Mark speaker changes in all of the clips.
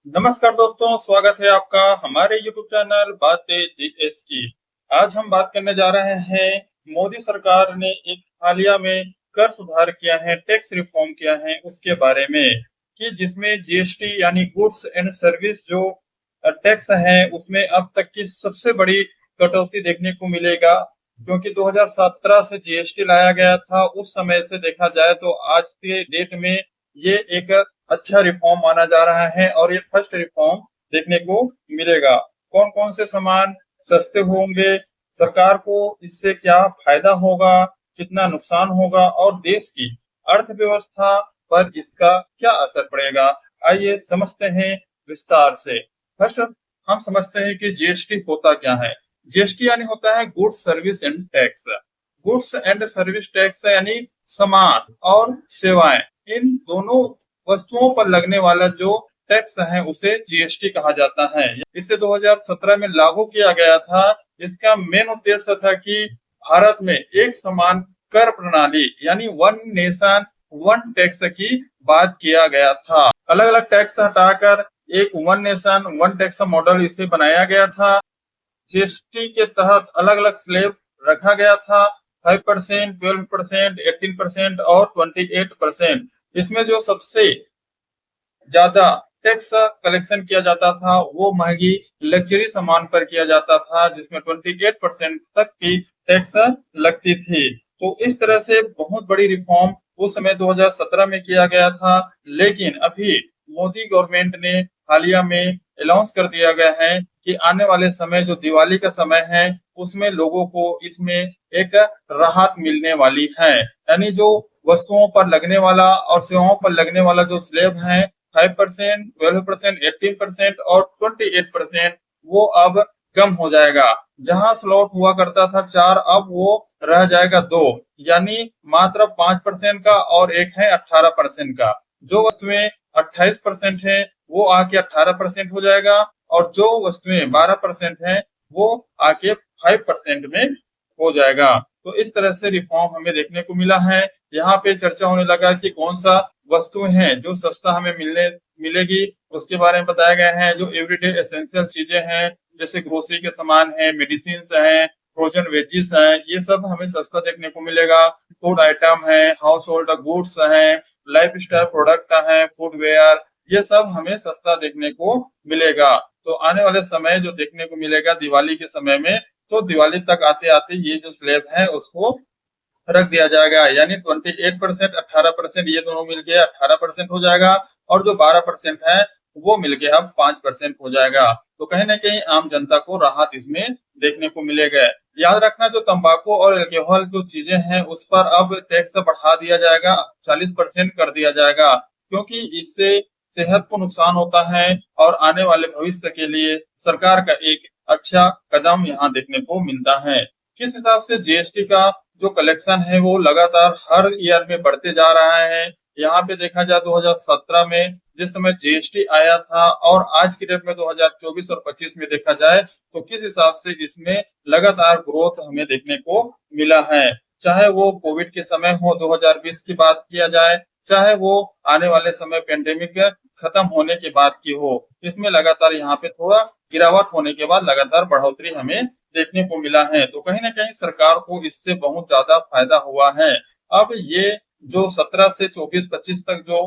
Speaker 1: नमस्कार दोस्तों, स्वागत है आपका हमारे YouTube चैनल बातें जीएस की। आज हम बात करने जा रहे हैं। मोदी सरकार ने एक हालिया में कर सुधार किया है, टैक्स रिफॉर्म किया है उसके बारे में, कि जिसमें जीएसटी यानी गुड्स एंड सर्विस जो टैक्स है उसमें अब तक की सबसे बड़ी कटौती देखने को मिलेगा। क्योंकि 2017 से जीएसटी लाया गया था, उस समय से देखा जाए तो आज के डेट में ये एक अच्छा रिफॉर्म माना जा रहा है और ये फर्स्ट रिफॉर्म देखने को मिलेगा। कौन कौन से सामान सस्ते होंगे, सरकार को इससे क्या फायदा होगा, कितना नुकसान होगा और देश की अर्थव्यवस्था पर इसका क्या असर पड़ेगा, आइए समझते हैं विस्तार से। फर्स्ट हम समझते हैं कि जीएसटी होता क्या है। जीएसटी यानी होता है goods service and tax. Goods and service tax यानी सामान और सेवाएं, इन दोनों वस्तुओं पर लगने वाला जो टैक्स है उसे जीएसटी कहा जाता है। इसे 2017 में लागू किया गया था। इसका मेन उद्देश्य था कि भारत में एक समान कर प्रणाली यानी वन नेशन वन टैक्स की बात किया गया था। अलग अलग टैक्स हटाकर एक one nation one tax model इसे बनाया गया था। जीएसटी के तहत अलग अलग स्लैब रखा गया था, 5%, 12%, 18% और 28%। इसमें जो सबसे ज्यादा टैक्स कलेक्शन किया जाता था वो महंगी लग्जरी सामान पर किया जाता था, जिसमें 28% तक की टैक्स लगती थी। तो इस तरह से बहुत बड़ी रिफॉर्म उस समय 2017 में किया गया था। लेकिन अभी मोदी गवर्नमेंट ने हालिया में अनाउंस कर दिया गया है कि आने वाले समय जो दिवाली का समय है उसमें लोगों को इसमें एक राहत मिलने वाली है। यानी जो वस्तुओं पर लगने वाला और सेवाओं पर लगने वाला जो स्लैब है 5%, 12%, 18% और 28%, वो अब कम हो जाएगा। जहां स्लॉट हुआ करता था 4, अब वो रह जाएगा 2, यानी मात्र 5% का और एक है 18% का। जो वस्तुएं 28% है वो आके 18% हो जाएगा और जो वस्तुएं 12% है वो आके 5% में हो जाएगा। तो इस तरह से रिफॉर्म हमें देखने को मिला है। यहाँ पे चर्चा होने लगा कि कौन सा वस्तुएं हैं जो सस्ता हमें मिलेगी, उसके बारे में बताया गया है। जो एवरीडे एसेंशियल चीजें हैं जैसे ग्रोसरी के सामान है, मेडिसिन है, फ्रोजन वेजिस है, ये सब हमें सस्ता देखने को मिलेगा। फूड आइटम है, हाउस होल्ड गुड्स है, लाइफ स्टाइल प्रोडक्ट है, फूडवेयर, ये सब हमें सस्ता देखने को मिलेगा। तो आने वाले समय जो देखने को मिलेगा दिवाली के समय में, तो दिवाली तक आते आते ये जो स्लैब है उसको रख दिया जाएगा। यानी 28%, 18% ये दोनों मिलके 18% हो जाएगा और जो 12% है वो मिलके अब 5% हो जाएगा। तो कहीं ना कहीं आम जनता को राहत इसमें देखने को मिलेगा। याद रखना, जो तंबाकू और अल्कोहल जो चीजें हैं उस पर अब टैक्स बढ़ा दिया जाएगा, 40% कर दिया जाएगा, क्योंकि इससे सेहत को नुकसान होता है और आने वाले भविष्य के लिए सरकार का एक अच्छा कदम यहाँ देखने को मिलता है। किस हिसाब से जीएसटी का जो कलेक्शन है वो लगातार हर ईयर में बढ़ते जा रहा है। यहाँ पे देखा जाए 2017 में जिस समय जीएसटी आया था और आज की डेट में 2024 और 25 में देखा जाए तो किस हिसाब से इसमें लगातार ग्रोथ हमें देखने को मिला है। चाहे वो कोविड के समय हो, 2020 की बात किया जाए, चाहे वो आने वाले समय पेंडेमिक खत्म होने के बाद की हो, इसमें लगातार यहाँ पे थोड़ा गिरावट होने के बाद लगातार बढ़ोतरी हमें देखने को मिला है। तो कहीं ना कहीं सरकार को इससे बहुत ज्यादा फायदा हुआ है। अब ये जो 17 से 24-25 तक जो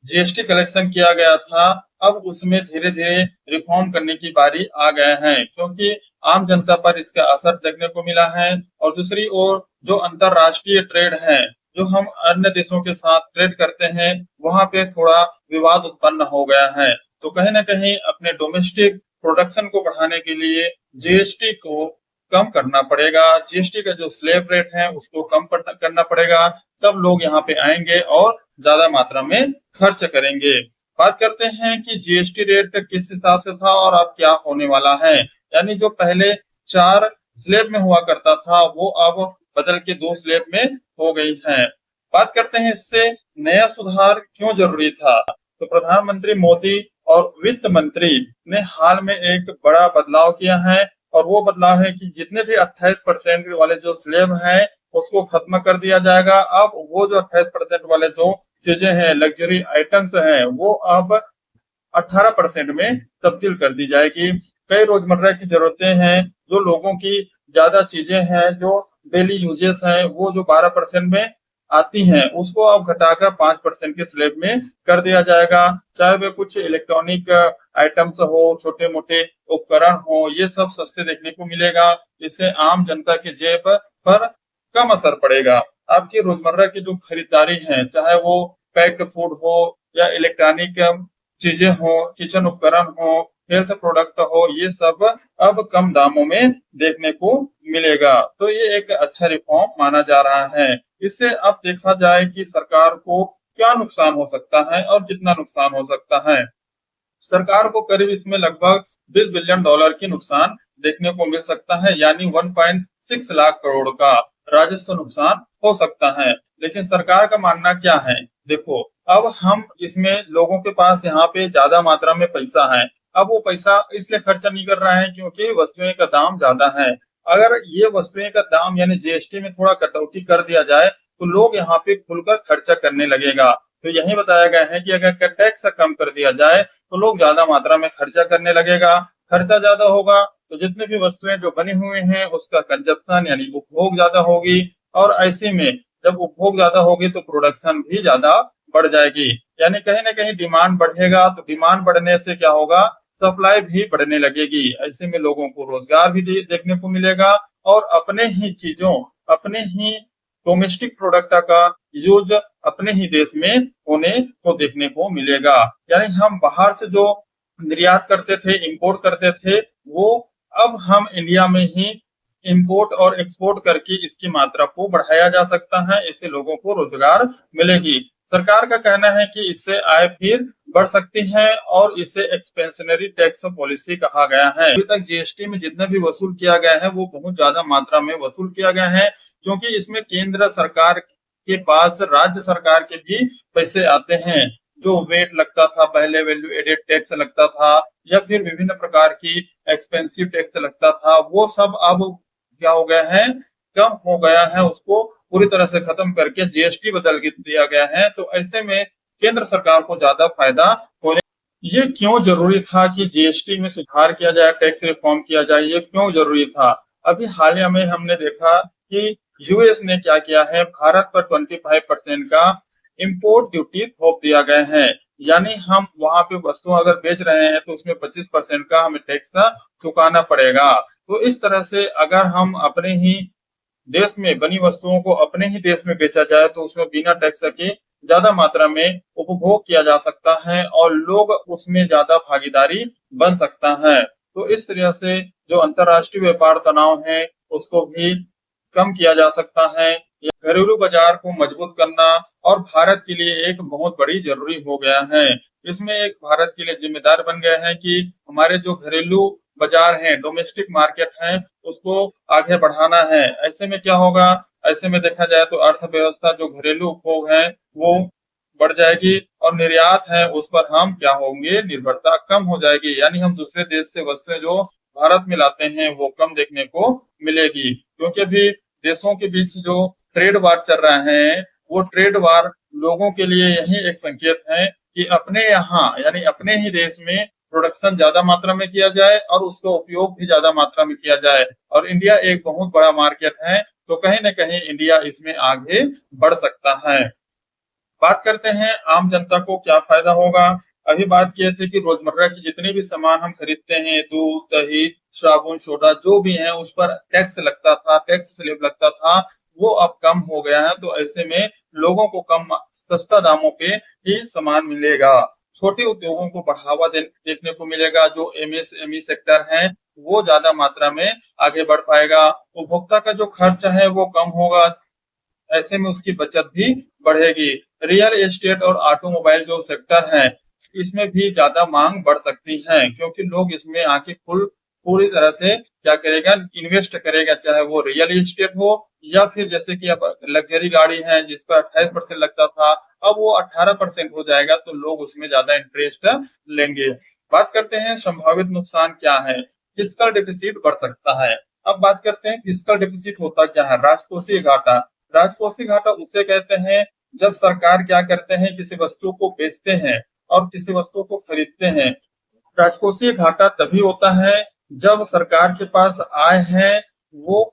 Speaker 1: जीएसटी कलेक्शन किया गया था, अब उसमें धीरे धीरे रिफॉर्म करने की बारी आ गए हैं, क्योंकि आम जनता पर इसका असर देखने को मिला है। और दूसरी ओर जो अंतरराष्ट्रीय ट्रेड है, जो हम अन्य देशों के साथ ट्रेड करते हैं, वहां पे थोड़ा विवाद उत्पन्न हो गया है। तो कहीं ना कहीं अपने डोमेस्टिक प्रोडक्शन को बढ़ाने के लिए जीएसटी को कम करना पड़ेगा। जीएसटी का जो स्लैब रेट है उसको कम करना पड़ेगा, तब लोग यहाँ पे आएंगे और ज्यादा मात्रा में खर्च करेंगे। बात करते हैं कि जीएसटी रेट किस हिसाब से था और अब क्या होने वाला है। यानी जो पहले 4 स्लैब में हुआ करता था वो अब बदल के 2 स्लैब में हो गई है। बात करते हैं इससे नया सुधार क्यों जरूरी था। तो प्रधानमंत्री मोदी और वित्त मंत्री ने हाल में एक बड़ा बदलाव किया है और वो बदलाव है कि जितने भी 28% वाले जो स्लैब हैं उसको खत्म कर दिया जाएगा। अब वो जो 28% वाले जो चीजें हैं, लग्जरी आइटम्स हैं, वो अब 18% में तब्दील कर दी जाएगी। कई रोजमर्रा की जरूरतें हैं, जो लोगों की ज्यादा चीजें हैं, जो डेली यूजेस हैं, वो जो 12% में आती हैं, उसको अब घटाकर 5% के स्लैब में कर दिया जाएगा। चाहे वे कुछ इलेक्ट्रॉनिक आइटम्स हो, छोटे मोटे उपकरण हो, ये सब सस्ते देखने को मिलेगा। इससे आम जनता की जेब पर कम असर पड़ेगा। आपकी रोजमर्रा की जो खरीदारी है, चाहे वो पैक्ड फूड हो या इलेक्ट्रॉनिक चीजें हो, किचन उपकरण हो, हेल्थ प्रोडक्ट हो, ये सब अब कम दामों में देखने को मिलेगा। तो ये एक अच्छा रिफॉर्म माना जा रहा है। इससे अब देखा जाए कि सरकार को क्या नुकसान हो सकता है और कितना नुकसान हो सकता है। सरकार को करीब इसमें लगभग 20 बिलियन डॉलर की नुकसान देखने को मिल सकता है, यानी 1.6 लाख करोड़ का राजस्व नुकसान हो सकता है। लेकिन सरकार का मानना क्या है? देखो, अब हम इसमें लोगों के पास यहाँ पे ज्यादा मात्रा में पैसा है। अब वो पैसा इसलिए खर्चा नहीं कर रहा है क्योंकि वस्तुएं का दाम ज्यादा है। अगर ये वस्तुएं का दाम यानी जीएसटी में थोड़ा कटौती कर दिया जाए तो लोग यहाँ पे खुलकर खर्चा करने लगेगा। तो यही बताया गया है कि अगर टैक्स कम कर दिया जाए तो लोग ज्यादा मात्रा में खर्चा करने लगेगा। खर्चा ज्यादा होगा तो जितनी भी वस्तुएं जो बनी हुई हैं उसका कंजप्शन यानी उपभोग ज्यादा होगी, और ऐसे में जब उपभोग ज्यादा होगी तो प्रोडक्शन भी ज्यादा बढ़ जाएगी। यानी कहीं ना कहीं डिमांड बढ़ेगा, तो डिमांड बढ़ने से क्या होगा, सप्लाई भी बढ़ने लगेगी। ऐसे में लोगों को रोजगार भी देखने को मिलेगा और अपने ही चीजों, अपने ही डोमेस्टिक प्रोडक्ट का यूज अपने ही देश में होने को देखने को मिलेगा। यानी हम बाहर से जो निर्यात करते थे, इंपोर्ट करते थे, वो अब हम इंडिया में ही इंपोर्ट और एक्सपोर्ट करके इसकी मात्रा को बढ़ाया जा सकता है। इससे लोगों को रोजगार मिलेगी। सरकार का कहना है कि इससे आय फिर बढ़ सकती है और इसे एक्सपेंशनरी टैक्स पॉलिसी कहा गया है। अभी तक जीएसटी में जितना भी वसूल किया गया है वो बहुत ज्यादा मात्रा में वसूल किया गया है, क्योंकि इसमें केंद्र सरकार के पास राज्य सरकार के भी पैसे आते हैं। जो वेट लगता था पहले, वैल्यू एडेड टैक्स लगता था, या फिर विभिन्न प्रकार की एक्सपेंसिव टैक्स लगता था, वो सब अब क्या हो गया है, कम हो गया है। उसको पूरी तरह से खत्म करके जीएसटी बदल दिया गया है। तो ऐसे में केंद्र सरकार को ज्यादा फायदा होने। ये क्यों जरूरी था कि जीएसटी में सुधार किया जाए, टैक्स रिफॉर्म किया जाए? ये क्यों जरूरी था? अभी हालिया में हमने देखा कि यूएस ने क्या किया है, भारत पर 25% का इंपोर्ट ड्यूटी थोप दिया गया है। यानी हम वहां पे वस्तु अगर बेच रहे हैं तो उसमें 25% का हमें टैक्स चुकाना पड़ेगा। तो इस तरह से अगर हम अपने ही देश में बनी वस्तुओं को अपने ही देश में बेचा जाए तो उसमें बिना टैक्स के ज्यादा मात्रा में उपभोग किया जा सकता है और लोग उसमें ज्यादा भागीदारी बन सकता है। तो इस तरह से जो अंतर्राष्ट्रीय व्यापार तनाव है उसको भी कम किया जा सकता है। घरेलू बाजार को मजबूत करना और भारत के लिए एक बहुत बड़ी जरूरी हो गया है। इसमें एक भारत के लिए जिम्मेदार बन गया है कि हमारे जो घरेलू बाजार हैं, डोमेस्टिक मार्केट है, उसको आगे बढ़ाना है। ऐसे में क्या होगा, ऐसे में देखा जाए तो अर्थव्यवस्था जो घरेलू उपभोग है वो बढ़ जाएगी और निर्यात है उस पर हम क्या होंगे, निर्भरता कम हो जाएगी। यानी हम दूसरे देश से वस्तुएं जो भारत में लाते हैं वो कम देखने को मिलेगी, क्योंकि अभी देशों के बीच जो ट्रेड वार चल रहे हैं वो ट्रेड वार लोगों के लिए यही एक संकेत है कि अपने यहाँ यानी अपने ही देश में प्रोडक्शन ज्यादा मात्रा में किया जाए और उसका उपयोग भी ज्यादा मात्रा में किया जाए। और इंडिया एक बहुत बड़ा मार्केट है, तो कहीं न कहीं इंडिया इसमें आगे बढ़ सकता है। बात करते हैं आम जनता को क्या फायदा होगा। अभी बात किए थे कि रोजमर्रा की जितने भी सामान हम खरीदते हैं, दूध, दही, साबुन, सोडा, जो भी है उस पर टैक्स लगता था, टैक्स स्लैब लगता था, वो अब कम हो गया है। तो ऐसे में लोगों को कम सस्ता दामों पे ही सामान मिलेगा। छोटे उद्योगों को बढ़ावा देखने को मिलेगा। जो एमएसएमई सेक्टर है वो ज्यादा मात्रा में आगे बढ़ पाएगा। उपभोक्ता का जो खर्च है वो कम होगा, ऐसे में उसकी बचत भी बढ़ेगी। रियल एस्टेट और ऑटोमोबाइल जो सेक्टर है इसमें भी ज्यादा मांग बढ़ सकती है, क्योंकि लोग इसमें आके पूरी तरह से क्या करेगा, इन्वेस्ट करेगा। चाहे वो रियल एस्टेट हो या फिर जैसे कि अब लग्जरी गाड़ी है जिस पर 28% लगता था, अब वो 18% हो जाएगा, तो लोग उसमें ज्यादा इंटरेस्ट लेंगे। बात करते हैं संभावित नुकसान क्या है। फिस्कल डेफिसिट बढ़ सकता है। अब बात करते हैं फिस्कल डेफिसिट होता क्या है। राजकोषीय घाटा। राजकोषीय घाटा उसे कहते हैं जब सरकार क्या करते हैं, किसी वस्तु को बेचते हैं और किसी वस्तु को खरीदते हैं। राजकोषीय घाटा तभी होता है जब सरकार के पास आय है वो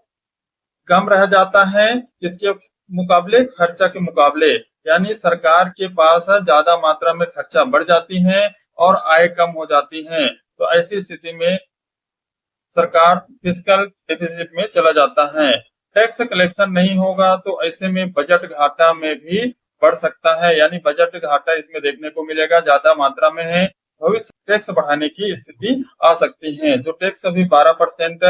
Speaker 1: कम रह जाता है किसके मुकाबले, खर्चा के मुकाबले। यानी सरकार के पास ज्यादा मात्रा में खर्चा बढ़ जाती है और आय कम हो जाती है। तो ऐसी स्थिति में सरकार फिस्कल डेफिसिट में चला जाता है। टैक्स कलेक्शन नहीं होगा तो ऐसे में बजट घाटा में भी बढ़ सकता है, यानी बजट घाटा इसमें देखने को मिलेगा, ज्यादा मात्रा में है। भविष्य टैक्स बढ़ाने की स्थिति आ सकती है। जो टैक्स अभी 12%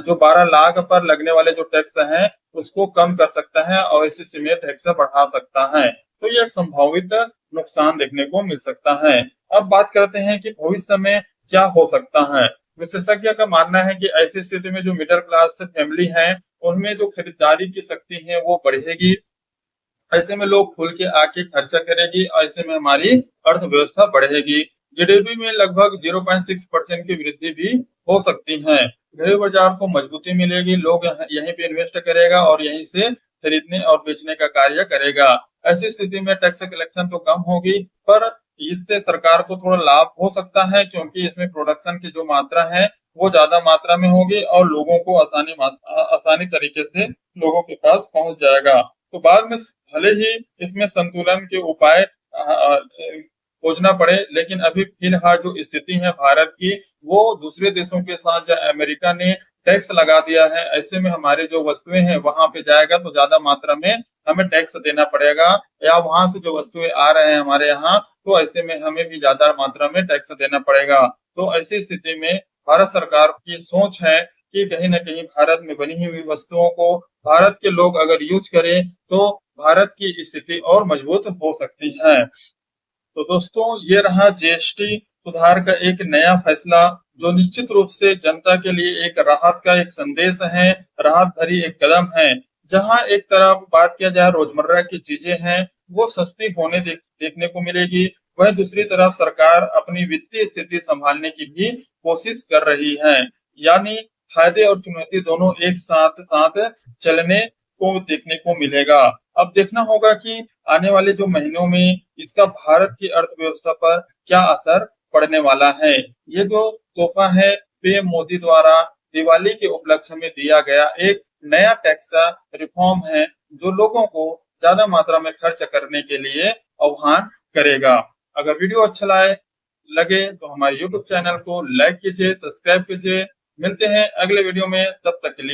Speaker 1: जो 12 लाख पर लगने वाले जो टैक्स हैं उसको कम कर सकता है और इसी में टैक्स बढ़ा सकता है। तो ये एक संभावित नुकसान देखने को मिल सकता है। अब बात करते हैं कि भविष्य में क्या हो सकता है। विशेषज्ञ का मानना है कि ऐसी स्थिति में जो मिडिल क्लास फैमिली है उनमें जो खरीदारी की शक्ति है वो बढ़ेगी। ऐसे में लोग खुल के आके खर्चा करेगी और ऐसे में हमारी अर्थव्यवस्था बढ़ेगी। जीडीपी में लगभग 0.6% की वृद्धि भी हो सकती है। गृह बाजार को मजबूती मिलेगी, लोग यहीं पे इन्वेस्ट करेगा और यहीं से खरीदने और बेचने का कार्य करेगा। ऐसी स्थिति में टैक्स कलेक्शन तो कम होगी, पर इससे सरकार को थोड़ा लाभ हो सकता है क्योंकि इसमें प्रोडक्शन की जो मात्रा है वो ज्यादा मात्रा में होगी और लोगों को आसानी तरीके से लोगों के पास पहुंच जाएगा। तो बाद में भले ही इसमें संतुलन के उपाय खोजना पड़े, लेकिन अभी फिलहाल जो स्थिति है भारत की वो दूसरे देशों के साथ अमेरिका ने टैक्स लगा दिया है। ऐसे में हमारे जो वस्तुएं हैं वहां पे जाएगा तो ज्यादा मात्रा में हमें टैक्स देना पड़ेगा, या वहां से जो वस्तुएं आ रहे हैं हमारे यहाँ तो ऐसे में हमें भी ज्यादा मात्रा में टैक्स देना पड़ेगा। तो ऐसी स्थिति में भारत सरकार की सोच है कि कहीं न कहीं भारत में बनी हुई वस्तुओं को भारत के लोग अगर यूज करें तो भारत की स्थिति और मजबूत हो सकती है। तो दोस्तों ये रहा जीएसटी सुधार का एक नया फैसला जो निश्चित रूप से जनता के लिए एक राहत का एक संदेश है, राहत भरी एक कदम है। जहां एक तरफ बात किया जाए रोजमर्रा की चीजें हैं वो सस्ती होने देखने को मिलेगी, वहीं दूसरी तरफ सरकार अपनी वित्तीय स्थिति संभालने की भी कोशिश कर रही है। यानी फायदे और चुनौती दोनों एक साथ साथ चलने को देखने को मिलेगा। अब देखना होगा कि आने वाले जो महीनों में इसका भारत की अर्थव्यवस्था पर क्या असर पड़ने वाला है। ये जो तोहफा है पीएम मोदी द्वारा दिवाली के उपलक्ष्य में दिया गया एक नया टैक्स रिफॉर्म है जो लोगों को ज्यादा मात्रा में खर्च करने के लिए आह्वान करेगा। अगर वीडियो अच्छा लगे तो हमारे YouTube चैनल को लाइक कीजिए, सब्सक्राइब कीजिए। मिलते हैं अगले वीडियो में, तब तक के लिए।